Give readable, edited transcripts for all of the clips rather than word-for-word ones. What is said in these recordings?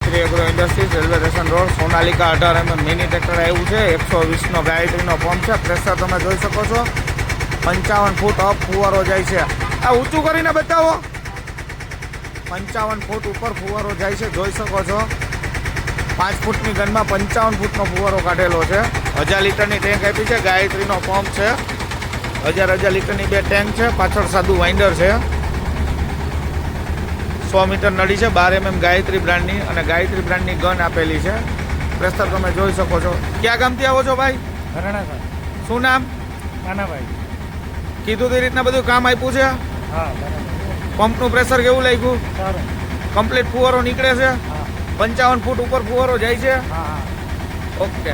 Gayatri agro industries, railway station road, Sonalika 18 mm mini tractor આવ્યું છે. 120નો ગાયત્રીનો pump છે. પ્રેશર તમે જોઈ શકો છો. 55 ફૂટ અપ ફુવારો જાય છે. આ ઊંચું કરીને બતાવો. 55 ફૂટ ઉપર ફુવારો જાય છે, જોઈ શકો છો. 5 ફૂટની ગનમાં 55 ફૂટનો ફુવારો કાઢેલો છે. 1000 લીટરની ટેન્ક આપી છે. ગાયત્રીનો પંપ છે. 1000 લીટરની 2 ટેન્ક છે. પાછળ સાદું વાઇન્ડર છે. 100 મીટર નળી છે. 12 mm ગાયત્રી બ્રાન્ડની અને ગાયત્રી બ્રાન્ડની ગન આપેલી છે. પ્રેશર તમે જોઈ શકો છો. ક્યાં ગામથી આવો છો ભાઈ? હરણા સર. શું નામ? કાનાભાઈ. કીધું તે રીતના બધું કામ આપ્યું છે. હા બરાબર. પંપનું પ્રેશર કેવું લાગ્યું? સારું. કમ્પ્લીટ ફુવારો નીકળે છે. હા 55 ફૂટ ઉપર ફુવારો જાય છે. હા હા. ઓકે.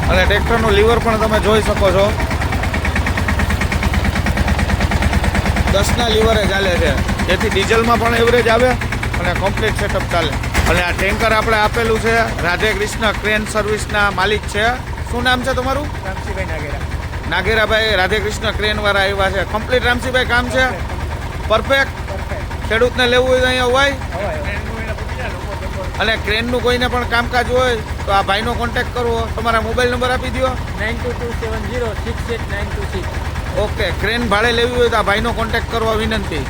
અને ટ્રેક્ટરનું લીવર પણ તમે જોઈ શકો છો. 10ના લીવરે ચાલે છે, જેથી ડીઝલમાં પણ એવરેજ આવે અને કમ્પ્લીટ સેટઅપ ચાલે. અને આ ટેન્કર આપણે આપેલું છે રાધે કૃષ્ણ ક્રેન સર્વિસના માલિક છે. શું નામ છે તમારું? રામસીભાઈ નાગેરા. નાગેરાભાઈ રાધે કૃષ્ણ ક્રેનવાળા આવ્યા છે. કમ્પ્લીટ રામસીભાઈ કામ છે પરફેક્ટ. ખેડૂતને લેવું હોય તો અહીંયા હોય. અને ક્રેનનું કોઈને પણ કામકાજ હોય તો આ ભાઈનો કોન્ટેક્ટ કરવો. તમારા મોબાઈલ નંબર આપી દો. 9227068926. ઓકે. ક્રેન ભાડે લેવી હોય તો આ ભાઈનો કોન્ટેક્ટ કરવા વિનંતી.